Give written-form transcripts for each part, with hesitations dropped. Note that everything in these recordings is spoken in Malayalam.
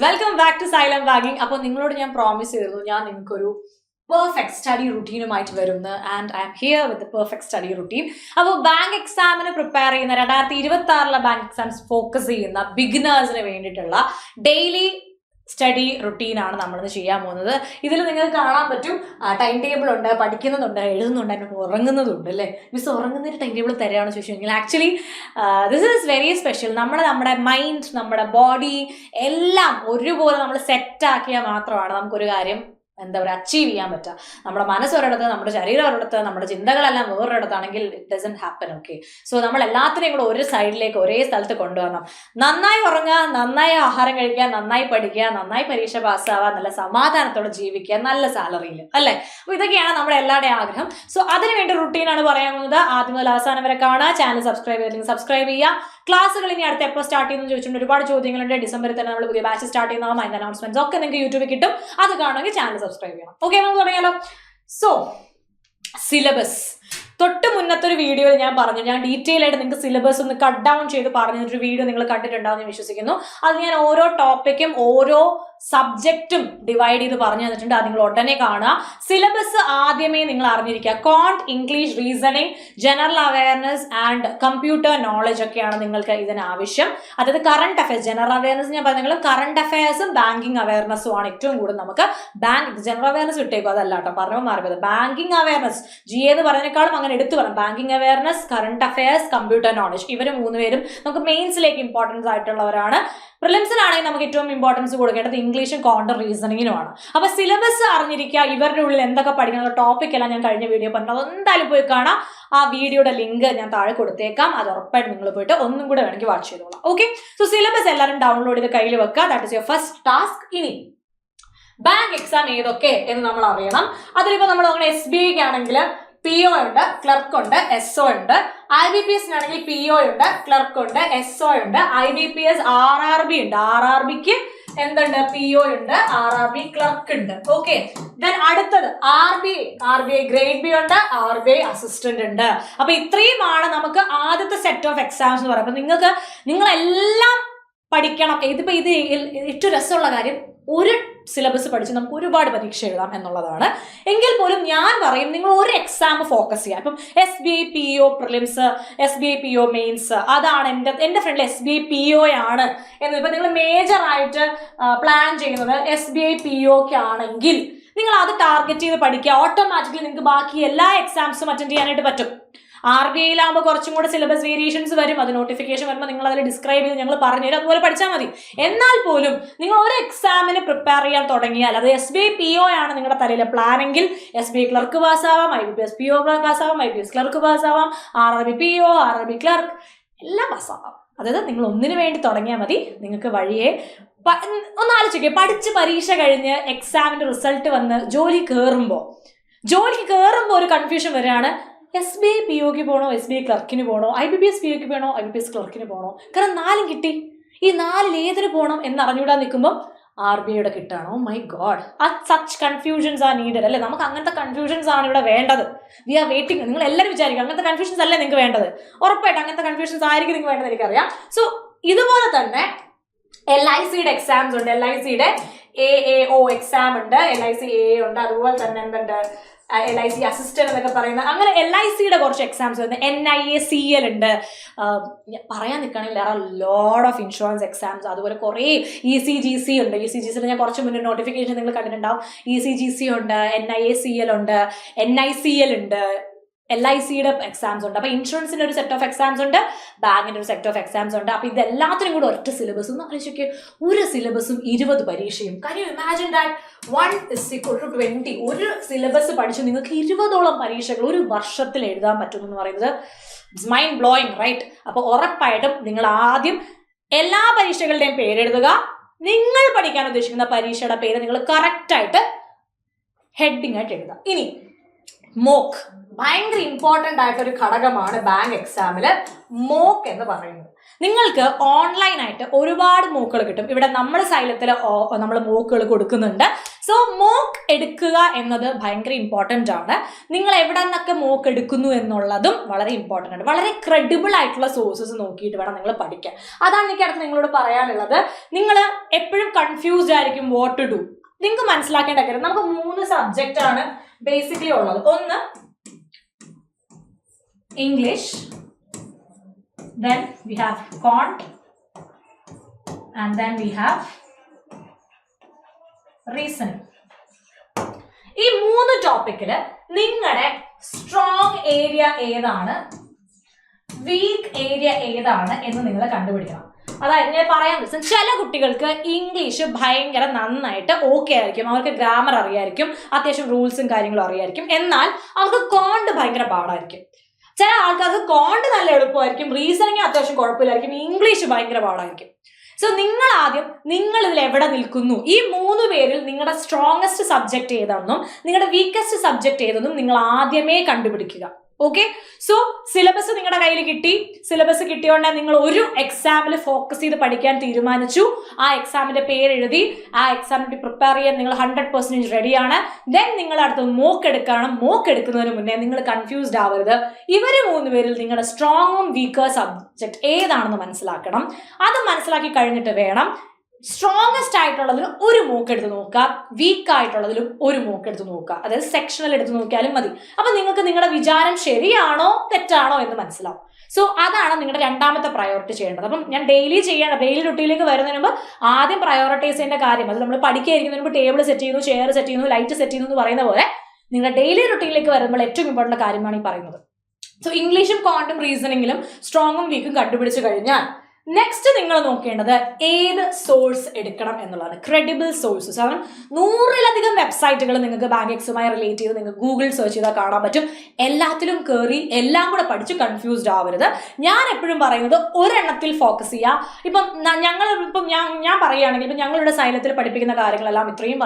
Welcome back to silent bagging. അപ്പോൾ നിങ്ങളോട് ഞാൻ പ്രോമിസ് ചെയ്തിരുന്നു ഞാൻ നിങ്ങൾക്കൊരു പെർഫെക്റ്റ് സ്റ്റഡി റുട്ടീനുമായിട്ട് വരുന്നു. And I am here with perfect study routine. അപ്പോൾ ബാങ്ക് എക്സാമിന് പ്രിപ്പയർ ചെയ്യുന്ന 2026 ബാങ്ക് എക്സാംസ് ഫോക്കസ് ചെയ്യുന്ന ബിഗിനേഴ്സിന് വേണ്ടിയിട്ടുള്ള ഡെയിലി സ്റ്റഡി റുട്ടീനാണ് നമ്മളിന്ന് ചെയ്യാൻ പോകുന്നത്. ഇതിൽ നിങ്ങൾക്ക് കാണാൻ പറ്റും ടൈം ടേബിൾ ഉണ്ട്, പഠിക്കുന്നുണ്ട്, എഴുതുന്നുണ്ട്, അതിന് ഉറങ്ങുന്നതുണ്ട് അല്ലേ. മിസ് ഉറങ്ങുന്നതിന് ടൈം ടേബിൾ തരാമെന്ന് ചോദിച്ചു. Actually this is very special. നമ്മുടെ മൈൻഡ്, നമ്മുടെ ബോഡി എല്ലാം ഒരുപോലെ നമ്മൾ സെറ്റാക്കിയാൽ മാത്രമാണ് നമുക്കൊരു കാര്യം അച്ചീവ് ചെയ്യാൻ പറ്റുക. നമ്മുടെ മനസ്സൊരിടത്ത്, നമ്മുടെ ശരീരം ഒരിടത്ത്, നമ്മുടെ ചിന്തകളെല്ലാം വേറൊരിടത്താണെങ്കിൽ it doesn't happen. Okay, so നമ്മൾ എല്ലാത്തിനെയും കൂടെ ഒരു സൈഡിലേക്ക് ഒരേ സ്ഥലത്ത് കൊണ്ടുവരണം. നന്നായി ഉറങ്ങുക, നന്നായി ആഹാരം കഴിക്കുക, നന്നായി പഠിക്കുക, നന്നായി പരീക്ഷ പാസ്സാവുക, നല്ല സമാധാനത്തോടെ ജീവിക്കുക, നല്ല സാലറിയിൽ അല്ലേ. അപ്പോൾ ഇതൊക്കെയാണ് നമ്മുടെ എല്ലാവരുടെയും ആഗ്രഹം. സോ അതിനുവേണ്ടി റുട്ടീനാണ് പറയാൻ പോകുന്നത്. ആദ്യം മുതൽ അവസാനം വരെ കാണുക. ചാനൽ സബ്സ്ക്രൈബ് ചെയ്തില്ലെങ്കിൽ സബ്സ്ക്രൈബ് ചെയ്യുക. ക്ലാസ്സുകൾ ഇനി അടുത്ത് എപ്പോൾ സ്റ്റാർട്ട് ചെയ്യുന്നു ചോദിച്ചിട്ടുണ്ട്. ഒരുപാട് ചോദ്യങ്ങളുണ്ട്. ഡിസംബറിൽ തന്നെ നമ്മൾ പുതിയ ബാച്ച് സ്റ്റാർട്ട് ചെയ്യുന്നതാവും. അതിന്റെ അനൗൺസ്മെന്റ്സ് ഒക്കെ നിങ്ങൾക്ക് യൂട്യൂബിൽ കിട്ടും. അത് കാണുമെങ്കിൽ ചാനൽ സബ്സ്ക്രൈബ് ചെയ്യണം. ഓക്കെ, നമുക്ക് തുടങ്ങിയാലോ. സോ സിലബസ് തൊട്ട് മുന്നത്തെ ഒരു വീഡിയോയിൽ ഞാൻ പറഞ്ഞു, ഞാൻ ഡീറ്റെയിൽ ആയിട്ട് നിങ്ങൾക്ക് സിലബസ് ഒന്ന് കട്ട് ഡൗൺ ചെയ്ത് പറഞ്ഞൊരു വീഡിയോ നിങ്ങൾ കണ്ടിട്ടുണ്ടാവും എന്ന് വിശ്വസിക്കുന്നു. അത് ഞാൻ ഓരോ ടോപ്പിക്കും ഓരോ സബ്ജക്റ്റും ഡിവൈഡ് ചെയ്ത് പറഞ്ഞു തന്നിട്ടുണ്ട്. അത് നിങ്ങൾ ഉടനെ കാണുക. സിലബസ് ആദ്യമേ നിങ്ങൾ അറിഞ്ഞിരിക്കുക. Quant, English, reasoning, general awareness and computer knowledge ഒക്കെയാണ് നിങ്ങൾക്ക് ഇതിന് ആവശ്യം. അതായത് കറണ്ട് അഫയേഴ്സ്, ജനറൽ അവയർനെസ് ഞാൻ പറഞ്ഞ കറണ്ട് അഫയേഴ്സും ബാങ്കിങ് അവയർനെസ്സും ആണ് ഏറ്റവും കൂടുതൽ നമുക്ക്. ജനറൽ അവയർനെസ് വിട്ടേക്കും, അതല്ല കേട്ടോ, പറഞ്ഞപ്പോൾ മാറിയത്. ബാങ്കിങ് അവയർനെസ് ജി എന്ന് പറയുന്നതിനേക്കാളും അങ്ങനെ എടുത്തു പറയാം. Banking awareness, current affairs, computer knowledge, ഇവർ മൂന്നുപേരും നമുക്ക് മെയിൻസിലേക്ക് ഇമ്പോർട്ടൻസ് ആയിട്ടുള്ളവരാണ്. പ്രിലിംസിനാണെങ്കിൽ നമുക്ക് ഏറ്റവും ഇമ്പോർട്ടൻസ് കൊടുക്കേണ്ടത് ഇംഗ്ലീഷും കോണ്ടർ റീസണിങ്ങിനുമാണ്. അപ്പൊ സിലബസ് അറിഞ്ഞിരിക്കുക. ഇവരുടെ ഉള്ളിൽ എന്തൊക്കെ പഠിക്കണം ടോപ്പിക് എല്ലാം ഞാൻ കഴിഞ്ഞ വീഡിയോ പറഞ്ഞത് എന്തായാലും പോയി കാണാം. ആ വീഡിയോയുടെ ലിങ്ക് ഞാൻ താഴെ കൊടുത്തേക്കാം. അത് ഉറപ്പായിട്ട് നിങ്ങൾ പോയിട്ട് ഒന്നും കൂടെ വേണമെങ്കിൽ വാച്ച് ചെയ്തോളാം. ഓക്കെ, സോ സിലബസ് എല്ലാവരും ഡൗൺലോഡ് ചെയ്ത് കയ്യിൽ വെക്കുക. That is your first task. ഇനി ബാങ്ക് എക്സാം ഏതൊക്കെ എന്ന് നമ്മൾ അറിയണം. അതിലിപ്പോ നമ്മൾ നോക്കണം, SBI ആണെങ്കിൽ PO ഉണ്ട്, ക്ലർക്ക് ഉണ്ട്, SO ഉണ്ട്. IBPS ആണെങ്കിൽ PO ഉണ്ട്, ക്ലർക്ക് ഉണ്ട്, SO ഉണ്ട്. IBPS RRB ഉണ്ട്. RRBക്ക് എന്തുണ്ട്? PO ഉണ്ട്, RRB ക്ലർക്ക് ഉണ്ട്. ഓക്കെ, ദെൻ അടുത്തത് RBI ഗ്രേഡ് ബി ഉണ്ട്, RBI അസിസ്റ്റന്റ് ഉണ്ട്. അപ്പൊ ഇത്രയുമാണ് നമുക്ക് ആദ്യത്തെ സെറ്റ് ഓഫ് എക്സാംസ് എന്ന് പറയുന്നത്. നിങ്ങളെല്ലാം പഠിക്കണം. ഇത് ഏറ്റവും രസമുള്ള കാര്യം, ഒരു സിലബസ് പഠിച്ച് നമുക്ക് ഒരുപാട് പരീക്ഷ എഴുതാം എന്നുള്ളതാണ്. എങ്കിൽ പോലും ഞാൻ പറയും നിങ്ങൾ ഒരു എക്സാം ഫോക്കസ് ചെയ്യുക. ഇപ്പം SBI PO prelims, SBI PO mains, അതാണ് എൻ്റെ ഫ്രണ്ടിൽ SBI PO ആണ് എന്ന്. ഇപ്പം നിങ്ങൾ മേജറായിട്ട് പ്ലാൻ ചെയ്യുന്നത് SBI POക്ക് ആണെങ്കിൽ നിങ്ങൾ അത് ടാർഗറ്റ് ചെയ്ത് പഠിക്കുക. ഓട്ടോമാറ്റിക്കലി നിങ്ങൾക്ക് ബാക്കി എല്ലാ എക്സാംസും അറ്റൻഡ് ചെയ്യാനായിട്ട് പറ്റും. RBIയിലാകുമ്പോൾ കുറച്ചും കൂടെ സിലബസ് വേരിയേഷൻസ് വരും. അത് നോട്ടിഫിക്കേഷൻ വരുമ്പോൾ നിങ്ങൾ അതിൽ ഡിസ്ക്രൈബ് ചെയ്ത് ഞങ്ങൾ പറഞ്ഞുതരും, അതുപോലെ പഠിച്ചാൽ മതി. എന്നാൽ പോലും നിങ്ങൾ ഒരു എക്സാമിന് പ്രിപ്പയർ ചെയ്യാൻ തുടങ്ങിയാൽ അത് SBI PO ആണ് നിങ്ങളുടെ തലയിലെ പ്ലാനെങ്കിൽ SBI ക്ലർക്ക് പാസ്സാവാം, IBPS PO പാസ്സാവാം, IBPS ക്ലർക്ക് പാസ്സാവാം, RRB PO, RRB ക്ലർക്ക് എല്ലാം പാസ്സാവാം. അതായത് നിങ്ങൾ ഒന്നിനു വേണ്ടി തുടങ്ങിയാൽ മതി. നിങ്ങൾക്ക് വഴിയെ ഒന്ന് ആലോചിക്കുക. പഠിച്ച് പരീക്ഷ കഴിഞ്ഞ് എക്സാമിന്റെ റിസൾട്ട് വന്ന് ജോലിക്ക് കയറുമ്പോൾ ഒരു കൺഫ്യൂഷൻ വരികയാണ്. SBI POക്ക് പോകണോ, SBI ക്ലർക്കിന് പോകണോ, IBPS POക്ക് പോകണോ, IBPS ക്ലർക്കിന് പോകണോ? കാരണം 4 കിട്ടി. ഈ 4 ഏതിന് പോകണം എന്ന് അറിഞ്ഞുകൂടാൻ നിൽക്കുമ്പോൾ RBIയുടെ കിട്ടാണോ? My god, such confusions are needed അല്ലേ. നമുക്ക് അങ്ങനത്തെ കൺഫ്യൂഷൻസ് ആണ് ഇവിടെ വേണ്ടത്. We are waiting. നിങ്ങൾ എല്ലാവരും വിചാരിക്കും അങ്ങനത്തെ കൺഫ്യൂഷൻസ് അല്ലേ നിങ്ങൾക്ക് വേണ്ടത്. ഉറപ്പായിട്ട് അങ്ങനത്തെ കൺഫ്യൂഷൻസ് ആയിരിക്കും നിങ്ങൾക്ക് വേണ്ടത്, എനിക്കറിയാം. സോ ഇതുപോലെ തന്നെ LICയുടെ എക്സാംസ് ഉണ്ട്. LICയുടെ AAO എക്സാം ഉണ്ട്, LIC AA ഉണ്ട്. അതുപോലെ തന്നെ എന്തുണ്ട്, LIC അസിസ്റ്റന്റ് എന്നൊക്കെ പറയുന്ന അങ്ങനെ LICയുടെ കുറച്ച് എക്സാംസ് ഉണ്ട്. NIACL ഉണ്ട്. പറയാൻ നിൽക്കുകയാണെങ്കിൽ there are lot of insurance exams. അതുപോലെ കുറേ ECGC ഉണ്ട്. ECGCയിൽ ഞാൻ കുറച്ച് മുന്നേ നോട്ടിഫിക്കേഷൻ നിങ്ങൾ കണ്ടിട്ടുണ്ടാവും. ECGC ഉണ്ട്, NIACL ഉണ്ട്, NICL ഉണ്ട്, LICയുടെ എക്സാംസ് ഉണ്ട്. അപ്പൊ ഇൻഷുറൻസിന്റെ ഒരു സെറ്റ് ഓഫ് എക്സാംസ് ഉണ്ട്, ബാങ്കിന്റെ ഒരു സെറ്റ് ഓഫ് എക്സാംസ് ഉണ്ട്. അപ്പൊ ഇതെല്ലാത്തിനും കൂടെ ഒറ്റ സിലബസ്. ഒന്ന് ആലോചിക്കുക, ഒരു സിലബസും 20 പരീക്ഷയും. Can you imagine that? 1 = 20. ഒരു സിലബസ് പഠിച്ച് നിങ്ങൾക്ക് 20ഓളം പരീക്ഷകൾ ഒരു വർഷത്തിൽ എഴുതാൻ പറ്റുമെന്ന് പറയുന്നത് ഇറ്റ്സ് മൈൻഡ് ബ്ലോയിങ്, റൈറ്റ്? അപ്പൊ ഉറപ്പായിട്ടും നിങ്ങൾ ആദ്യം എല്ലാ പരീക്ഷകളുടെയും പേരെഴുതുക. നിങ്ങൾ പഠിക്കാൻ ഉദ്ദേശിക്കുന്ന പരീക്ഷയുടെ പേര് നിങ്ങൾ കറക്റ്റായിട്ട് ഹെഡിങ് ആയിട്ട് എഴുതുക. ഇനി മോക്ക് ഭയങ്കര ഇമ്പോർട്ടൻ്റ് ആയിട്ടൊരു ഘടകമാണ് ബാങ്ക് എക്സാമിൽ മോക്ക് എന്ന് പറയുന്നത്. നിങ്ങൾക്ക് ഓൺലൈനായിട്ട് ഒരുപാട് മോക്കുകൾ കിട്ടും. ഇവിടെ നമ്മുടെ സൈലത്തിൽ നമ്മൾ മോക്കുകൾ കൊടുക്കുന്നുണ്ട്. സോ മോക്ക് എടുക്കുക എന്നത് ഭയങ്കര ഇമ്പോർട്ടൻ്റ് ആണ്. നിങ്ങൾ എവിടെ നിന്നൊക്കെ മോക്ക് എടുക്കുന്നു എന്നുള്ളതും വളരെ ഇമ്പോർട്ടൻ്റ് ആണ്. വളരെ ക്രെഡിബിൾ ആയിട്ടുള്ള സോഴ്സസ് നോക്കിയിട്ട് വേണം നിങ്ങൾ പഠിക്കാൻ. അതാണ് എനിക്ക് അടുത്ത് നിങ്ങളോട് പറയാനുള്ളത്. നിങ്ങൾ എപ്പോഴും കൺഫ്യൂസ്ഡ് ആയിരിക്കും വാട്ട് ടു ഡു. നിങ്ങൾക്ക് മനസ്സിലാക്കേണ്ട കാര്യം, നമുക്ക് 3 സബ്ജക്റ്റ് ആണ് ബേസിക്കലി ഉള്ളത്. ഒന്ന് English, then we have quant, and then we have reasoning. ഈ 3 ടോപ്പിക്കില് നിങ്ങളുടെ സ്ട്രോങ് ഏരിയ ഏതാണ്, വീക്ക് ഏരിയ ഏതാണ് എന്ന് നിങ്ങൾ കണ്ടുപിടിക്കണം. അതായത് ഞാൻ പറയാൻ വെച്ചാൽ ചില കുട്ടികൾക്ക് ഇംഗ്ലീഷ് ഭയങ്കര നന്നായിട്ട് ഓക്കെ ആയിരിക്കും, അവർക്ക് ഗ്രാമർ അറിയായിരിക്കും, അത്യാവശ്യം റൂൾസും കാര്യങ്ങളും അറിയായിരിക്കും. എന്നാൽ അവർക്ക് കോണ്ട് ഭയങ്കര പാടായിരിക്കും. ചില ആൾക്കാർക്ക് കോണ്ട് നല്ല എളുപ്പമായിരിക്കും, റീസണിങ് അത്യാവശ്യം കുഴപ്പമില്ലായിരിക്കും, ഇംഗ്ലീഷ് ഭയങ്കര പാടായിരിക്കും. സോ നിങ്ങൾ ആദ്യം നിങ്ങൾ ഇതിൽ എവിടെ നിൽക്കുന്നു, ഈ 3 പേരിൽ നിങ്ങളുടെ സ്ട്രോങ്ങസ്റ്റ് സബ്ജക്ട് ഏതാണെന്നും നിങ്ങളുടെ വീക്കസ്റ്റ് സബ്ജക്ട് ഏതെന്നും നിങ്ങൾ ആദ്യമേ കണ്ടുപിടിക്കുക. ഓക്കെ, സോ സിലബസ് നിങ്ങളുടെ കയ്യിൽ കിട്ടി. സിലബസ് കിട്ടിയോണ്ട് നിങ്ങൾ ഒരു എക്സാമിൽ ഫോക്കസ് ചെയ്ത് പഠിക്കാൻ തീരുമാനിച്ചു. ആ എക്സാമിന്റെ പേര് എഴുതി ആ എക്സാമിന് പ്രിപ്പയർ ചെയ്യാൻ നിങ്ങൾ 100% റെഡിയാണ്. ദെൻ നിങ്ങൾ അടുത്ത് മോക്ക് എടുക്കണം. മോക്ക് എടുക്കുന്നതിന് മുന്നേ നിങ്ങൾ കൺഫ്യൂസ്ഡ് ആവരുത്. ഇവർ 3 പേരിൽ നിങ്ങളുടെ സ്ട്രോങ്ങും വീക്കർ സബ്ജക്ട് ഏതാണെന്ന് മനസ്സിലാക്കണം. അത് മനസ്സിലാക്കി കഴിഞ്ഞിട്ട് വേണം സ്ട്രോങ്ങസ്റ്റ് ആയിട്ടുള്ളതിൽ ഒരു മോക്ക് എടുത്ത് നോക്കുക, വീക്ക് ആയിട്ടുള്ളതിലും ഒരു മോക്ക് എടുത്ത് നോക്കുക. അതായത് സെക്ഷണൽ എടുത്ത് നോക്കിയാലും മതി. അപ്പൊ നിങ്ങൾക്ക് നിങ്ങളുടെ വിചാരം ശരിയാണോ തെറ്റാണോ എന്ന് മനസ്സിലാവും. സോ അതാണ് നിങ്ങളുടെ രണ്ടാമത്തെ പ്രയോറിറ്റി ചെയ്യേണ്ടത്. അപ്പം ഞാൻ ഡെയിലി റുട്ടീനിലേക്ക് വരുന്നതിന് മുമ്പ് ആദ്യം പ്രയോറിറ്റൈസ് ചെയ്യേണ്ട കാര്യം, അത് നമ്മൾ പഠിക്കാതിരിക്കുന്നതിന് മുമ്പ് ടേബിൾ സെറ്റ് ചെയ്യുന്നു, ചെയർ സെറ്റ് ചെയ്യുന്നു, ലൈറ്റ് സെറ്റ് ചെയ്യുന്നു എന്ന് പറയുന്ന പോലെ നിങ്ങളുടെ ഡെയിലി റുട്ടീനിലേക്ക് വരുമ്പോൾ ഏറ്റവും ഇമ്പോർട്ടൻ്റ് കാര്യമാണ് ഈ പറയുന്നത്. സോ ഇംഗ്ലീഷും ക്വാണ്ടും റീസണിങ്ങിലും സ്ട്രോങ്ങും വീക്കും കണ്ടുപിടിച്ച് കഴിഞ്ഞാൽ നെക്സ്റ്റ് നിങ്ങൾ നോക്കേണ്ടത് ഏത് സോഴ്സ് എടുക്കണം എന്നുള്ളതാണ്. Credible sources. കാരണം 100-ലധികം വെബ്സൈറ്റുകൾ നിങ്ങൾക്ക് ബാങ്ക് എക്സുമായി റിലേറ്റ് ചെയ്ത് നിങ്ങൾക്ക് ഗൂഗിൾ സെർച്ച് ചെയ്താൽ കാണാൻ പറ്റും. എല്ലാത്തിലും കയറി എല്ലാം കൂടെ പഠിച്ച് കൺഫ്യൂസ്ഡ് ആവരുത്. ഞാൻ എപ്പോഴും പറയുന്നത് ഒരെണ്ണത്തിൽ ഫോക്കസ് ചെയ്യുക. ഞാൻ പറയുകയാണെങ്കിൽ ഇപ്പം ഞങ്ങളുടെ സൈലത്തിൽ പഠിപ്പിക്കുന്ന കാര്യങ്ങളെല്ലാം ഇത്രയും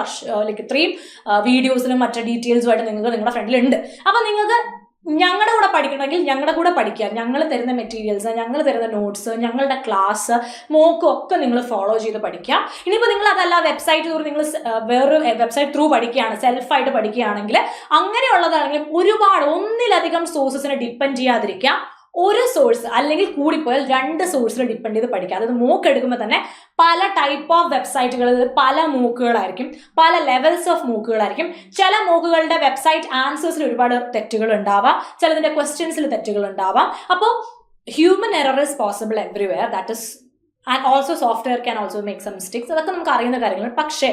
വീഡിയോസിലും മറ്റു ഡീറ്റെയിൽസുമായിട്ട് നിങ്ങൾക്ക് നിങ്ങളുടെ ഫ്രണ്ടിലുണ്ട്. അപ്പം നിങ്ങൾക്ക് ഞങ്ങളുടെ കൂടെ പഠിക്കണമെങ്കിൽ ഞങ്ങളുടെ കൂടെ പഠിക്കാം. ഞങ്ങൾ തരുന്ന മെറ്റീരിയൽസ്, ഞങ്ങൾ തരുന്ന നോട്ട്സ്, ഞങ്ങളുടെ ക്ലാസ്, മോക്കും ഒക്കെ നിങ്ങൾ ഫോളോ ചെയ്ത് പഠിക്കാം. ഇനിയിപ്പോൾ നിങ്ങൾ അതല്ല വെബ്സൈറ്റ് ത്രൂ നിങ്ങൾ വേറൊരു വെബ്സൈറ്റ് ത്രൂ പഠിക്കുകയാണ്, സെൽഫായിട്ട് പഠിക്കുകയാണെങ്കിൽ അങ്ങനെയുള്ളതാണെങ്കിലും ഒരുപാട് ഒന്നിലധികം സോഴ്സസിനെ ഡിപ്പെൻഡ് ചെയ്യാതിരിക്കുക. ഒരു സോഴ്സ് അല്ലെങ്കിൽ കൂടിപ്പോയാൽ 2 സോഴ്സിൽ ഡിപ്പെൻഡ് ചെയ്ത് പഠിക്കുക. അതായത് മോക്ക് എടുക്കുമ്പോൾ തന്നെ പല ടൈപ്പ് ഓഫ് വെബ്സൈറ്റുകളിൽ പല മൂക്കുകളായിരിക്കും, പല ലെവൽസ് ഓഫ് മൂക്കുകളായിരിക്കും. ചില മൂക്കുകളുടെ വെബ്സൈറ്റ് ആൻസേഴ്സിൽ ഒരുപാട് തെറ്റുകൾ ഉണ്ടാവാം, ചിലതിൻ്റെ ക്വസ്റ്റ്യൻസിൽ തെറ്റുകൾ ഉണ്ടാവാം. അപ്പോൾ human error is possible everywhere. That is and also software can also make some mistakes. അതൊക്കെ നമുക്ക് അറിയുന്ന കാര്യങ്ങളാണ്. പക്ഷേ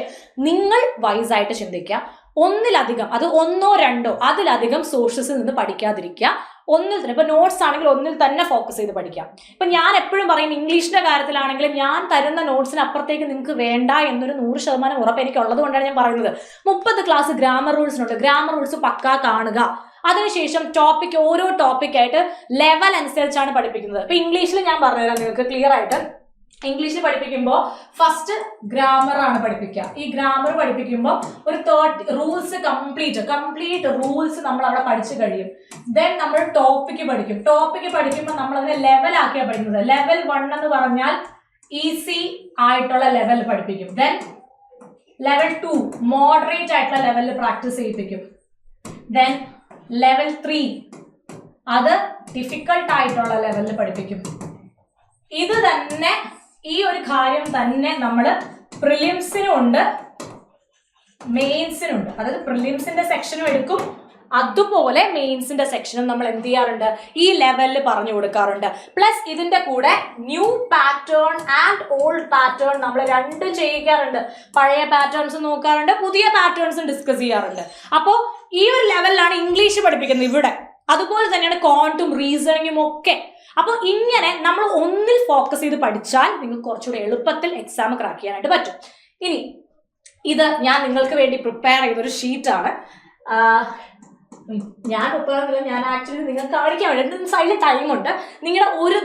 നിങ്ങൾ വൈസായിട്ട് ചിന്തിക്കുക. ഒന്നിലധികം, അത് 1 or 2 അതിലധികം സോഴ്സസിൽ നിന്ന് പഠിക്കാതിരിക്കുക. ഒന്നിൽ തന്നെ, ഇപ്പൊ നോട്ട്സ് ആണെങ്കിൽ ഒന്നിൽ തന്നെ ഫോക്കസ് ചെയ്ത് പഠിക്കാം. ഇപ്പൊ ഞാൻ എപ്പോഴും പറയും, ഇംഗ്ലീഷിന്റെ കാര്യത്തിലാണെങ്കിലും ഞാൻ തരുന്ന നോട്ട്സിന് അപ്പുറത്തേക്ക് നിങ്ങൾക്ക് വേണ്ട എന്നൊരു 100% ഉറപ്പ് എനിക്ക് ഉള്ളത് കൊണ്ടാണ് ഞാൻ പറയുന്നത്. 30 ക്ലാസ് ഗ്രാമർ റൂൾസിനുണ്ട്. ഗ്രാമർ റൂൾസ് പക്കാ കാണുക. അതിനുശേഷം ഓരോ ടോപ്പിക്കായിട്ട് ലെവൽ അനുസരിച്ചാണ് പഠിപ്പിക്കുന്നത്. ഇപ്പൊ ഇംഗ്ലീഷിൽ ഞാൻ പറഞ്ഞുതരാം നിങ്ങൾക്ക് ക്ലിയർ ആയിട്ട്. ഇംഗ്ലീഷിൽ പഠിപ്പിക്കുമ്പോൾ ഫസ്റ്റ് ഗ്രാമർ ആണ് പഠിപ്പിക്കുക. ഈ ഗ്രാമർ പഠിപ്പിക്കുമ്പോൾ ഒരു 30 റൂൾസ് കംപ്ലീറ്റ് റൂൾസ് നമ്മൾ അവിടെ പഠിച്ചു കഴിയും. ദെൻ നമ്മൾ ടോപ്പിക്ക് പഠിക്കും. ടോപ്പിക്ക് പഠിക്കുമ്പോൾ നമ്മൾ അതിനെ ലെവലാക്കിയാണ് പഠിക്കുന്നത്. ലെവൽ 1 എന്ന് പറഞ്ഞാൽ ഈസി ആയിട്ടുള്ള ലെവൽ പഠിപ്പിക്കും. ദെൻ ലെവൽ 2 മോഡറേറ്റ് ആയിട്ടുള്ള ലെവലിൽ പ്രാക്ടീസ് ചെയ്യിപ്പിക്കും. ദെൻ ലെവൽ 3 അത് ഡിഫിക്കൾട്ട് ആയിട്ടുള്ള ലെവലിൽ പഠിപ്പിക്കും. ഇത് തന്നെ, ഈ ഒരു കാര്യം തന്നെ നമ്മൾ പ്രിലിംസിനും ഉണ്ട്, മെയിൻസിനുണ്ട്. അതായത് പ്രിലിംസിന്റെ സെക്ഷനും എടുക്കും, അതുപോലെ മെയിൻസിന്റെ സെക്ഷനും നമ്മൾ എന്ത് ചെയ്യാറുണ്ട്, ഈ ലെവലിൽ പറഞ്ഞു കൊടുക്കാറുണ്ട്. പ്ലസ് ഇതിന്റെ കൂടെ new pattern and old pattern നമ്മൾ രണ്ടും ചെയ്യിക്കാറുണ്ട്. പഴയ പാറ്റേൺസ് നോക്കാറുണ്ട്, പുതിയ പാറ്റേൺസും ഡിസ്കസ് ചെയ്യാറുണ്ട്. അപ്പോൾ ഈ ഒരു ലെവലിലാണ് ഇംഗ്ലീഷ് പഠിപ്പിക്കുന്നത് ഇവിടെ. അതുപോലെ തന്നെയാണ് ക്വാണ്ടും റീസണിങ്ങും ഒക്കെ. അപ്പോൾ ഇങ്ങനെ നമ്മൾ ഒന്നിൽ ഫോക്കസ് ചെയ്ത് പഠിച്ചാൽ നിങ്ങൾക്ക് കുറച്ചുകൂടെ എളുപ്പത്തിൽ എക്സാം ക്രാക്ക് ചെയ്യാനായിട്ട് പറ്റും. ഇനി ഇത് ഞാൻ നിങ്ങൾക്ക് വേണ്ടി പ്രിപ്പയർ ചെയ്തൊരു ഷീറ്റാണ്. ഞാൻ ഒപ്പണമെന്നില്ല, ഞാൻ ആക്ച്വലി നിങ്ങൾക്ക് കാണിക്കാൻ വേണ്ടി സൈഡിൽ ടൈമുണ്ട്. നിങ്ങളുടെ ഒരു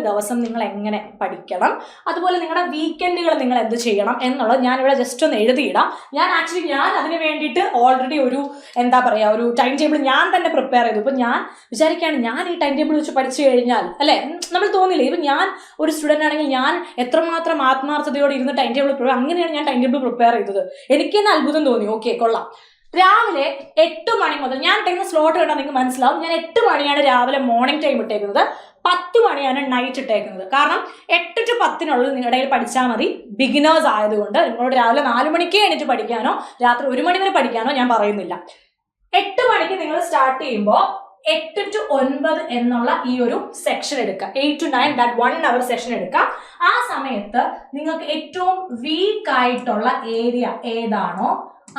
ദിവസം നിങ്ങൾ എങ്ങനെ പഠിക്കണം, അതുപോലെ നിങ്ങളുടെ വീക്കെൻഡുകൾ നിങ്ങൾ എന്ത് ചെയ്യണം എന്നുള്ളത് ഞാനിവിടെ ജസ്റ്റ് ഒന്ന് എഴുതിയിടാം. ഞാൻ അതിന് വേണ്ടിയിട്ട് ഓൾറെഡി ഒരു എന്താ പറയുക, ഒരു ടൈം ടേബിൾ ഞാൻ തന്നെ പ്രിപ്പയർ ചെയ്തു. ഇപ്പം ഞാൻ വിചാരിക്കുകയാണ്, ഞാൻ ഈ ടൈം ടേബിൾ വെച്ച് പഠിച്ചു കഴിഞ്ഞാൽ അല്ലേ, നമ്മൾ തോന്നില്ലേ, ഇപ്പം ഞാൻ ഒരു സ്റ്റുഡൻ്റ് ആണെങ്കിൽ ഞാൻ എത്രമാത്രം ആത്മാർത്ഥതയോടെ ഇരുന്ന് ടൈം ടേബിൾ അങ്ങനെയാണ് ഞാൻ ടൈം ടേബിൾ പ്രിപ്പയർ ചെയ്തത്. എനിക്ക് തന്നെ അത്ഭുതം തോന്നി. ഓക്കെ, കൊള്ളാം. രാവിലെ 8 മണി മുതൽ ഞാൻ ഇട്ടേക്കുന്ന സ്ലോട്ട് കണ്ടാൽ നിങ്ങൾക്ക് മനസ്സിലാവും. ഞാൻ 8 മണിയാണ് രാവിലെ മോർണിംഗ് ടൈം ഇട്ടേക്കുന്നത്, 10 മണിയാണ് നൈറ്റ് ഇട്ടേക്കുന്നത്. കാരണം 8 to 10 നിങ്ങളുടെ പഠിച്ചാൽ മതി. ബിഗിനേഴ്സ് ആയതുകൊണ്ട് നിങ്ങളോട് രാവിലെ 4 മണിക്ക് എണീറ്റ് പഠിക്കാനോ രാത്രി 1 മണി വരെ പഠിക്കാനോ ഞാൻ പറയുന്നില്ല. 8 മണിക്ക് നിങ്ങൾ സ്റ്റാർട്ട് ചെയ്യുമ്പോൾ 8 to 9 എന്നുള്ള ഈ ഒരു സെക്ഷൻ എടുക്കുക. 8 to 9 ദാറ്റ് 1 hour സെക്ഷൻ എടുക്കുക. ആ സമയത്ത് നിങ്ങൾക്ക് ഏറ്റവും വീക്ക് ആയിട്ടുള്ള ഏരിയ ഏതാണോ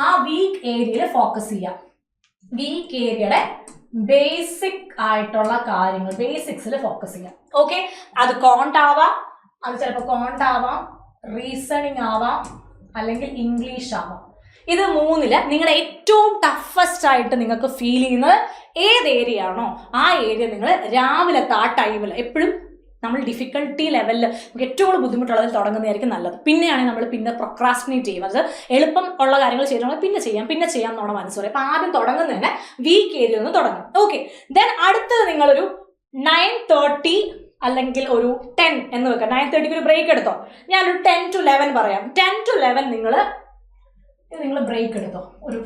ആ വീക്ക് ഏരിയയിൽ ഫോക്കസ് ചെയ്യാം. വീക്ക് ഏരിയയുടെ ബേസിക് ആയിട്ടുള്ള കാര്യങ്ങൾ, ബേസിക്സിൽ ഫോക്കസ് ചെയ്യാം. ഓക്കെ, അത് കോണ്ട് ആവാം, അത് ചിലപ്പോൾ കോണ്ട് ആവാം, റീസണിങ് ആവാം, അല്ലെങ്കിൽ ഇംഗ്ലീഷ് ആവാം. ഇത് 3 നിങ്ങളുടെ ഏറ്റവും ടഫസ്റ്റ് ആയിട്ട് നിങ്ങൾക്ക് ഫീൽ ചെയ്യുന്നത് ഏത് ഏരിയ ആണോ ആ ഏരിയ നിങ്ങൾ രാവിലത്തെ ആ ടൈമിൽ എപ്പോഴും നമ്മൾ ഡിഫിക്കൽട്ടി ലെവലിൽ നമുക്ക് ഏറ്റവും കൂടുതൽ ബുദ്ധിമുട്ടുള്ളതിൽ തുടങ്ങുന്നതായിരിക്കും നല്ലത്. പിന്നെയാണ് നമ്മൾ പിന്നെ പ്രൊക്രാസ്റ്റിനേറ്റ് ചെയ്യും. അത് എളുപ്പം ഉള്ള കാര്യങ്ങൾ ചെയ്യണമെങ്കിൽ പിന്നെ ചെയ്യാം എന്നുള്ള മനസ്സ് പറയും. അപ്പം ആദ്യം തുടങ്ങുന്നതന്നെ വീക്ക് ഏരിയ ഒന്ന് തുടങ്ങും. ഓക്കെ, ദെൻ അടുത്തത് നിങ്ങളൊരു 9:30 അല്ലെങ്കിൽ ഒരു 10 എന്ന് വെക്കാം. 9:30 ഒരു ബ്രേക്ക് എടുത്തോ. ഞാനൊരു 10 to 11 പറയാം. 10 to 11 നിങ്ങൾ ബ്രേക്ക് എടുത്തോ, ഒരു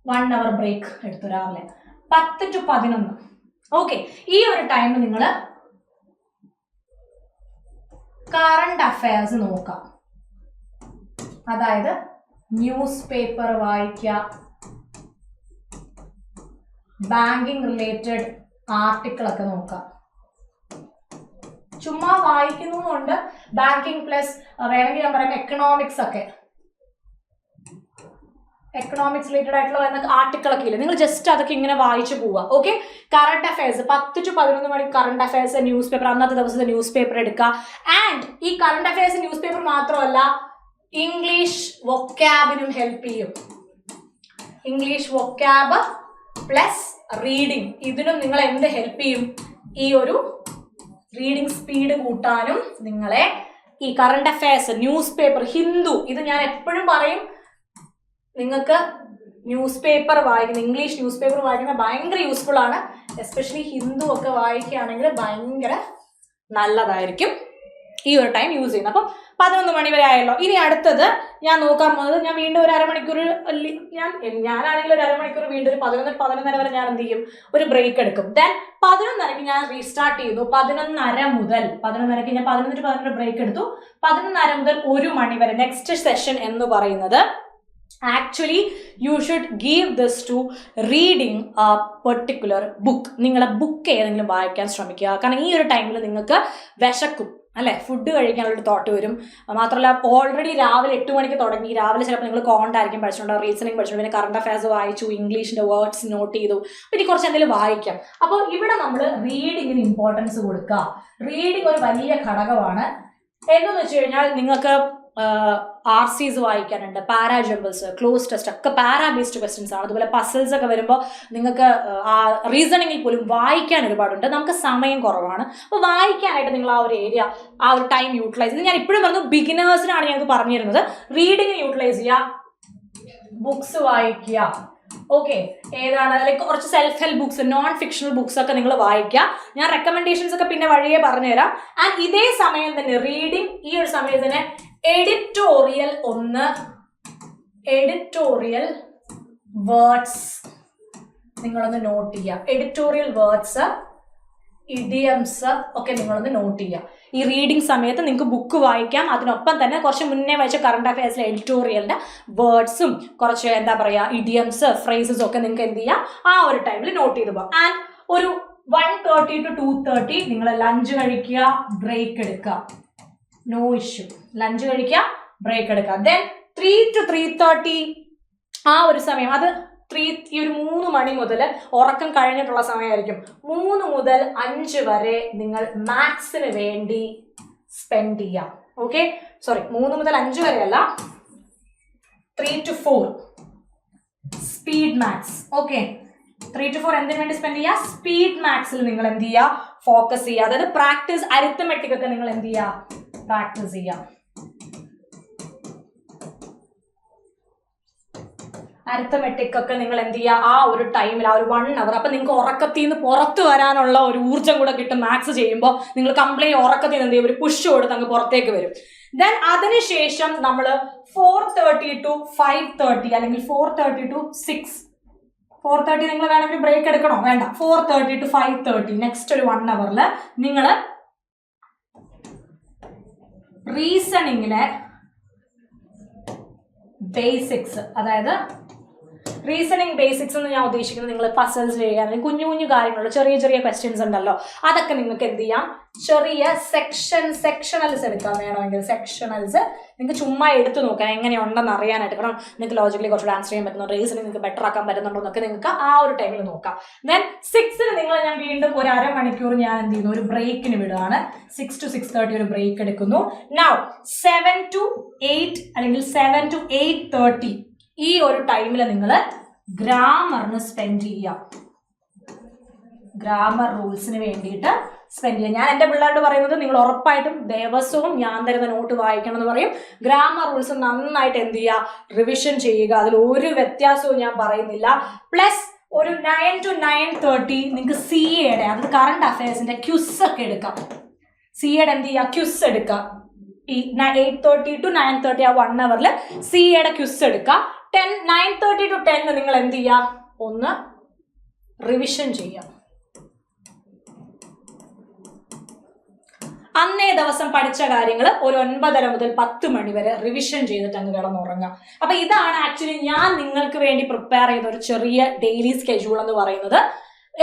1 hour ബ്രേക്ക് എടുത്തു രാവിലെ. 10 to 11 ഓക്കെ, ഈ ഒരു ടൈം നിങ്ങൾ കറണ്ട് അഫയേഴ്സ് നോക്കാം. അതായത് ന്യൂസ് പേപ്പർ വായിക്കുക, ബാങ്കിങ് റിലേറ്റഡ് ആർട്ടിക്കിൾ ഒക്കെ നോക്കാം. ചുമ്മാ വായിക്കുന്നതുകൊണ്ട് ബാങ്കിങ് പ്ലസ് വേണമെങ്കിൽ ഞാൻ പറയാം എക്കണോമിക്സ് ഒക്കെ, എക്കണോമിക്സ് റിലേറ്റഡ് ആയിട്ടുള്ള ആർട്ടിക്കിൾ ഒക്കെ ഇല്ല, നിങ്ങൾ ജസ്റ്റ് അതൊക്കെ ഇങ്ങനെ വായിച്ചു പോവുക. ഓക്കെ, കറണ്ട് അഫയേഴ്സ് 10 to 11 മണി കറണ്ട് അഫയേഴ്സ് ന്യൂസ് പേപ്പർ, അന്നത്തെ ദിവസത്തെ ന്യൂസ് പേപ്പർ എടുക്കുക. ആൻഡ് ഈ കറണ്ട് അഫയേഴ്സ് ന്യൂസ് പേപ്പർ മാത്രമല്ല, ഇംഗ്ലീഷ് വൊക്കാബിനും ഹെൽപ്പ് ചെയ്യും. ഇംഗ്ലീഷ് വൊക്കാബ് പ്ലസ് റീഡിങ്, ഇതിനും നിങ്ങൾ എന്ത് ഹെൽപ്പ് ചെയ്യും? ഈ ഒരു റീഡിങ് സ്പീഡ് കൂട്ടാനും നിങ്ങളെ ഈ current affairs, news paper, Hindu, ഇത് ഞാൻ എപ്പോഴും പറയും, നിങ്ങൾക്ക് ന്യൂസ് പേപ്പർ വായിക്കുന്ന, ഇംഗ്ലീഷ് ന്യൂസ് പേപ്പർ വായിക്കുന്നത് ഭയങ്കര യൂസ്ഫുൾ ആണ്. എസ്പെഷ്യലി ഹിന്ദു ഒക്കെ വായിക്കുകയാണെങ്കിൽ ഭയങ്കര നല്ലതായിരിക്കും ഈ ഒരു ടൈം യൂസ് ചെയ്യുന്നത്. അപ്പം 11 മണി വരെ ആയല്ലോ. ഇനി അടുത്തത് ഞാൻ നോക്കാൻ പോകുന്നത്, ഞാൻ വീണ്ടും ഒരു അരമണിക്കൂർ, ഞാനാണെങ്കിൽ ഒരു അരമണിക്കൂർ വീണ്ടും ഒരു 11:30 വരെ ഞാൻ എന്ത് ചെയ്യും, ഒരു ബ്രേക്ക് എടുക്കും. ദെൻ 11:30 ഞാൻ റീസ്റ്റാർട്ട് ചെയ്തു. 11:30 മുതൽ 11:30 ഞാൻ 11 to 12 ബ്രേക്ക് എടുത്തു. 11:30 മുതൽ 1 മണി വരെ നെക്സ്റ്റ് സെഷൻ എന്ന് പറയുന്നത് actually you should give this to reading a particular book. നിങ്ങളെ ബുക്ക് ഏതെങ്കിലും വായിക്കാൻ ശ്രമിക്കുക. കാരണം ഈ ഒരു ടൈമിൽ നിങ്ങൾക്ക് വിശക്കും അല്ലേ, ഫുഡ് കഴിക്കാനുള്ളൊരു തോട്ട് വരും. മാത്രമല്ല ഓൾറെഡി രാവിലെ 8 മണിക്ക് തുടങ്ങി, രാവിലെ ചിലപ്പോൾ നിങ്ങൾ കോണ്ടായിരിക്കും പഠിച്ചിട്ടുണ്ടോ, റീസണിങ് പഠിച്ചിട്ടുണ്ട്, പിന്നെ കറണ്ട് അഫയേഴ്സ് വായിച്ചു, ഇംഗ്ലീഷിൻ്റെ വേർഡ്സ് നോട്ട് ചെയ്തു, പിന്നെ കുറച്ച് എന്തെങ്കിലും വായിക്കാം. അപ്പോൾ ഇവിടെ നമ്മൾ റീഡിങ്ങിന് ഇമ്പോർട്ടൻസ് കൊടുക്കുക. റീഡിങ് ഒരു വലിയ ഘടകമാണ്. എന്തെന്ന് വെച്ച് കഴിഞ്ഞാൽ നിങ്ങൾക്ക് RCs വായിക്കാനുണ്ട്, പാരാ ജംബിൾസ്, ക്ലോസ് ടെസ്റ്റ് ഒക്കെ പാരാ ബേസ്ഡ് ക്വസ്റ്റ്യൻസ് ആണ്. അതുപോലെ പസിൽസ് ഒക്കെ വരുമ്പോൾ നിങ്ങൾക്ക് റീസണിങ്ങിൽ പോലും വായിക്കാൻ ഒരുപാടുണ്ട്. നമുക്ക് സമയം കുറവാണ്. അപ്പോൾ വായിക്കാനായിട്ട് നിങ്ങൾ ആ ഒരു ഏരിയ, ആ ഒരു ടൈം യൂട്ടിലൈസ് ചെയ്ത്, ഞാൻ ഇപ്പോഴും പറഞ്ഞു ബിഗിനേഴ്സിനാണ് ഞങ്ങൾക്ക് പറഞ്ഞു തരുന്നത്. റീഡിങ് യൂട്ടിലൈസ് ചെയ്യുക, ബുക്സ് വായിക്കുക. ഓക്കെ, ഏതാണ് ലൈക്ക് കുറച്ച് self help books, non fictional books ഒക്കെ നിങ്ങൾ വായിക്കുക. ഞാൻ റെക്കമെൻഡേഷൻസ് ഒക്കെ പിന്നെ വഴിയെ പറഞ്ഞുതരാം. ആൻഡ് ഇതേ സമയം തന്നെ റീഡിങ്, ഈ ഒരു സമയത്ത് തന്നെ എഡിറ്റോറിയൽ വേർഡ്സ് നിങ്ങളൊന്ന് നോട്ട് ചെയ്യുക. എഡിറ്റോറിയൽ വേർഡ്സ്, ഇഡിയംസ് ഒക്കെ നിങ്ങളൊന്ന് നോട്ട് ചെയ്യുക. ഈ റീഡിങ് സമയത്ത് നിങ്ങൾക്ക് ബുക്ക് വായിക്കാം, അതിനൊപ്പം തന്നെ കുറച്ച് മുന്നേ വായിച്ച കറണ്ട് അഫയേഴ്സിലെ എഡിറ്റോറിയലിൻ്റെ വേർഡ്സും കുറച്ച് എന്താ പറയുക ഇഡിയംസ്, ഫ്രേസസും ഒക്കെ നിങ്ങൾക്ക് എന്ത് ചെയ്യാം, ആ ഒരു ടൈമിൽ നോട്ട് ചെയ്ത് പോകാം. ആൻഡ് ഒരു 1:30 to 2:30 നിങ്ങൾ ലഞ്ച് കഴിക്കുക, ബ്രേക്ക് എടുക്കുക, നോ ഇഷ്യൂ. ലഞ്ച് കഴിക്കുക, ബ്രേക്ക് എടുക്കുക. ദെൻ 3 to 3:30 ആ ഒരു സമയം, അത് ഈ ഒരു 3 മണി മുതൽ ഉറക്കം കഴിഞ്ഞിട്ടുള്ള സമയമായിരിക്കും. 3 മുതൽ 5 വരെ നിങ്ങൾ മാത്സിന് വേണ്ടി സ്പെൻഡ് ചെയ്യാം. ഓക്കെ, സോറി 3 മുതൽ 5 വരെയല്ല, 3 to 4 speed maths. Okay, 3 to 4 എന്തിനു വേണ്ടി സ്പെൻഡ് ചെയ്യുക? സ്പീഡ് മാത്സിൽ നിങ്ങൾ എന്ത് ചെയ്യുക? ഫോക്കസ് ചെയ്യുക. അതായത് പ്രാക്ടീസ്, അരിത്തമെറ്റിക് ഒക്കെ നിങ്ങൾ എന്ത് ചെയ്യുക? പ്രാക്ടീസ് ചെയ്യുക. അരിത്തമെറ്റിക് ഒക്കെ നിങ്ങൾ എന്ത് ചെയ്യുക? ആ ഒരു ടൈമിൽ, ആ ഒരു 1 hour. അപ്പൊ നിങ്ങൾക്ക് ഉറക്കത്തിൽ നിന്ന് പുറത്തു വരാനുള്ള ഒരു ഊർജ്ജം കൂടെ കിട്ടും. മാത്സ് ചെയ്യുമ്പോൾ നിങ്ങൾ കംപ്ലീറ്റ് ഉറക്കത്തിൽ നിന്ന് എന്ത് ചെയ്യും? ഒരു പുഷ് കൊടുത്ത് അങ്ങ് പുറത്തേക്ക് വരും. ദെൻ അതിനുശേഷം നമ്മൾ 4:30 to 5:30 അല്ലെങ്കിൽ 4:30 to 6. 4:30 നിങ്ങൾ വേണമെങ്കിൽ ബ്രേക്ക് എടുക്കണോ? വേണ്ട. 4:30 to 5:30 നെക്സ്റ്റ് ഒരു 1 hour നിങ്ങൾ റീസണിങ്ങിലെ ബേസിക്സ്, അതായത് റീസണിങ് ബേസിക്സ് എന്ന് ഞാൻ ഉദ്ദേശിക്കുന്നത് നിങ്ങൾ പസൽസ് ചെയ്യുക, കുഞ്ഞു കുഞ്ഞു കാര്യങ്ങൾ, ചെറിയ ചെറിയ ക്വസ്റ്റ്യൻസ് ഉണ്ടല്ലോ, അതൊക്കെ നിങ്ങൾക്ക് എന്ത് ചെയ്യാം? ചെറിയ സെക്ഷണൽസ് എടുക്കാൻ വേണമെങ്കിൽ സെക്ഷണൽസ് നിങ്ങൾക്ക് ചുമ്മാ എടുത്തു നോക്കാം എങ്ങനെയുണ്ടെന്ന് അറിയാനായിട്ട്. കാരണം നിങ്ങൾക്ക് ലോജിക്കലി കുറച്ചുകൂടെ ആൻസർ ചെയ്യാൻ പറ്റുന്നു, റീസണിങ് നിങ്ങൾക്ക് ബെറ്റർ ആക്കാൻ പറ്റുന്നുണ്ടോ എന്നൊക്കെ നിങ്ങൾക്ക് ആ ഒരു ടൈമിൽ നോക്കാം. ദെൻ 6 നിങ്ങൾ ഞാൻ വീണ്ടും ഒരു അരമണിക്കൂർ ഞാൻ എന്ത് ചെയ്യുന്നു? ഒരു ബ്രേക്കിന് വിടുകയാണ്. 6 to 6:30 ഒരു ബ്രേക്ക് എടുക്കുന്നു. നൗ 7 to 8 അല്ലെങ്കിൽ 7 to 8:30 ഈ ഒരു ടൈമിൽ നിങ്ങൾ ഗ്രാമറിന് സ്പെൻഡ് ചെയ്യുക. ഗ്രാമർ റൂൾസിന് വേണ്ടിയിട്ട് സ്പെൻഡ് ചെയ്യുക. ഞാൻ എൻ്റെ പിള്ളേരോട് പറയുന്നത് നിങ്ങൾ ഉറപ്പായിട്ടും ദിവസവും ഞാൻ തരുന്ന നോട്ട് വായിക്കണം എന്ന് പറയും. ഗ്രാമർ റൂൾസ് നന്നായിട്ട് എന്ത് ചെയ്യുക? റിവിഷൻ ചെയ്യുക. അതിൽ ഒരു വ്യത്യാസവും ഞാൻ പറയുന്നില്ല. പ്ലസ് ഒരു 9 to 9:30 നിങ്ങൾക്ക് CA-യുടെ, അത് കറണ്ട് അഫയേഴ്സിന്റെ ക്യുസ് ഒക്കെ എടുക്കാം. CA-യുടെ എന്ത് ചെയ്യുക? ക്യുസ് എടുക്കുക. ഈ 8:30 to 9:30 ആ 1 hour CA-യുടെ ക്യുസ് എടുക്കുക. 9:30 to 10 നിങ്ങൾ എന്ത് ചെയ്യുക? ഒന്ന് റിവിഷൻ ചെയ്യുക. അന്നേ ദിവസം പഠിച്ച കാര്യങ്ങൾ ഒരു 9:30 മുതൽ 10 മണി വരെ റിവിഷൻ ചെയ്തിട്ട് അങ്ങ് കിടന്നുറങ്ങാം. അപ്പൊ ഇതാണ് ആക്ച്വലി ഞാൻ നിങ്ങൾക്ക് വേണ്ടി പ്രിപ്പയർ ചെയ്ത ഒരു ചെറിയ ഡെയിലി സ്കെഡ്യൂൾ എന്ന് പറയുന്നത്.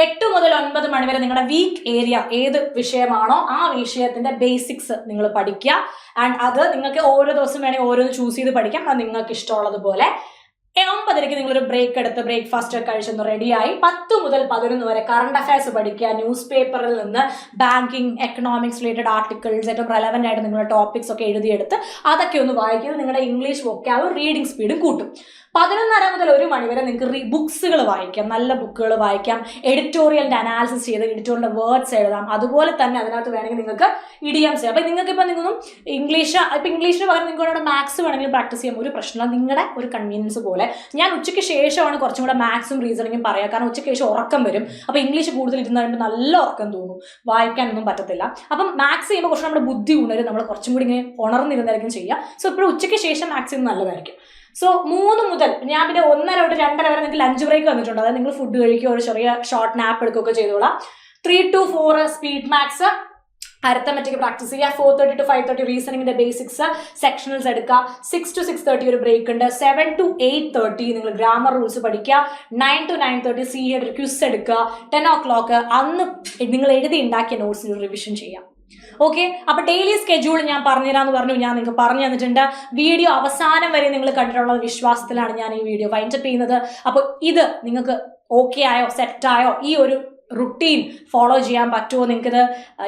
8 മുതൽ 9 മണി വരെ നിങ്ങളുടെ വീക്ക് ഏരിയ ഏത് വിഷയമാണോ ആ വിഷയത്തിന്റെ ബേസിക്സ് നിങ്ങൾ പഠിക്കുക. ആൻഡ് അത് നിങ്ങൾക്ക് ഓരോ ദിവസം വേണമെങ്കിൽ ഓരോന്ന് ചൂസ് ചെയ്ത് പഠിക്കാം, അത് നിങ്ങൾക്ക് ഇഷ്ടമുള്ളതുപോലെ. 9:00 നിങ്ങളൊരു ബ്രേക്ക് എടുത്ത് ബ്രേക്ക്ഫാസ്റ്റ് ഒക്കെ കഴിച്ചൊന്ന് റെഡിയായി 10 മുതൽ 11 വരെ കറണ്ട് അഫയേഴ്സ് പഠിക്കുക. ന്യൂസ് പേപ്പറിൽ നിന്ന് ബാങ്കിങ്, എക്കണോമിക്സ് റിലേറ്റഡ് ആർട്ടിക്കിൾസ്, ഏറ്റവും റെലവൻ്റ് ആയിട്ട് നിങ്ങളുടെ ടോപ്പിക്സ് ഒക്കെ എഴുതിയെടുത്ത് അതൊക്കെ ഒന്ന് വായിക്കുന്നത് നിങ്ങളുടെ ഇംഗ്ലീഷ് വൊക്കാബുലറി റീഡിംഗ് സ്പീഡും കൂട്ടും. 11:30 മുതൽ 1 മണി വരെ നിങ്ങൾക്ക് ബുക്സുകൾ വായിക്കാം, നല്ല ബുക്കുകൾ വായിക്കാം. എഡിറ്റോറിയലിന്റെ അനാലിസിസ് ചെയ്ത് എഡിറ്റോറിയലിന്റെ വേർഡ്സ് എഴുതാം. അതുപോലെ തന്നെ അതിനകത്ത് വേണമെങ്കിൽ നിങ്ങൾക്ക് ഇഡിയംസ് ചെയ്യാം. അപ്പം നിങ്ങൾക്ക് ഇപ്പം നിങ്ങൾക്കും ഇംഗ്ലീഷിന് പകരം നിങ്ങൾക്ക് മാത്സ് വേണമെങ്കിൽ പ്രാക്ടീസ് ചെയ്യാം, ഒരു പ്രശ്നമില്ല. നിങ്ങളുടെ ഒരു കൺവീനിയൻസ് പോലെ. ഞാൻ ഉച്ചയ്ക്ക് ശേഷമാണ് കുറച്ചും കൂടെ മാത്സും റീസണിങ്ങും പറയാം, കാരണം ഉച്ചയ്ക്ക് ശേഷം ഉറക്കം വരും. അപ്പോൾ ഇംഗ്ലീഷ് കൂടുതൽ ഇരുന്ന് കഴിയുമ്പോൾ നല്ല ഉറക്കം തോന്നും, വായിക്കാനൊന്നും പറ്റത്തില്ല. അപ്പം മാത്സ് ചെയ്യുമ്പോൾ കുറച്ച് നമ്മുടെ ബുദ്ധി ഉണരും, നമ്മൾ കുറച്ചും കൂടി ഇങ്ങനെ ഉണർന്നിരുന്നായിരിക്കും ചെയ്യുക. സോ ഇപ്പോഴും ഉച്ചയ്ക്ക് ശേഷം മാത്സ് ചെയ്യുന്നത് നല്ലതായിരിക്കും. സോ 3 മുതൽ ഞാൻ പിന്നെ 1:30 തൊട്ട് 2:30 വരെ നിങ്ങൾക്ക് ലഞ്ച് ബ്രേക്ക് വന്നിട്ടുണ്ട്. അതായത് നിങ്ങൾ ഫുഡ് കഴിക്കുകയോ ഒരു ചെറിയ ഷോർട്ട് നാപ്പ് എടുക്കുകയൊക്കെ ചെയ്തോളാം. 3 to 4 speed maths, arithmetic practice ചെയ്യുക. 4:30 to 5:30 റീസണിങ്ങിന്റെ ബേസിക്സ്, സെക്ഷണൽസ് എടുക്കുക. 6 to 6:30 ഒരു ബ്രേക്ക് ഉണ്ട്. 7 to 8:30 നിങ്ങൾ ഗ്രാമർ റൂൾസ് പഠിക്കുക. 9 to 9:30 CA-യുടെ ഒരു ക്വിസ് എടുക്കുക. 10 o'clock അന്ന് നിങ്ങൾ എഴുതി ഉണ്ടാക്കിയ നോട്ട്സിന് റിവിഷൻ ചെയ്യാം. ഓക്കെ, അപ്പൊ ഡെയിലി സ്കെഡ്യൂൾ ഞാൻ പറഞ്ഞുതരാന്ന് പറഞ്ഞു, ഞാൻ നിങ്ങൾക്ക് പറഞ്ഞു തന്നിട്ടുണ്ട്. വീഡിയോ അവസാനം വരെ നിങ്ങൾ കണ്ടിട്ടുള്ള വിശ്വാസത്തിലാണ് ഞാൻ ഈ വീഡിയോ വൈൻഡപ്പ് ചെയ്യുന്നത്. അപ്പോൾ ഇത് നിങ്ങൾക്ക് ഓക്കെ ആയോ, സെറ്റായോ, ഈ ഒരു റുട്ടീൻ ഫോളോ ചെയ്യാൻ പറ്റുമോ, നിങ്ങൾക്കിത്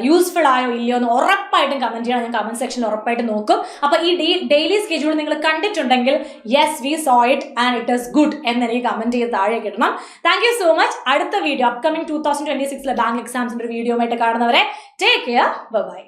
യൂസ്ഫുൾ ആയോ ഇല്ലയോ എന്ന് ഉറപ്പായിട്ടും കമൻറ്റ് ചെയ്യണം. ഞാൻ കമൻറ്റ് സെക്ഷനിൽ ഉറപ്പായിട്ട് നോക്കും. അപ്പോൾ ഈ ഡെയിലി സ്കെഡ്യൂൾ നിങ്ങൾ കണ്ടിട്ടുണ്ടെങ്കിൽ yes we so it and it is good എന്നെനിക്ക് കമൻറ്റ് ചെയ്ത് താഴെ കിട്ടണം. Thank you so much. അടുത്ത വീഡിയോ അപ്കമിങ് 2026 ബാങ്ക് എക്സാംസിൻ്റെ ഒരു വീഡിയോ ആയിട്ട് കാണുന്നവരെ ടേക്ക് കെയർ, ബൈ.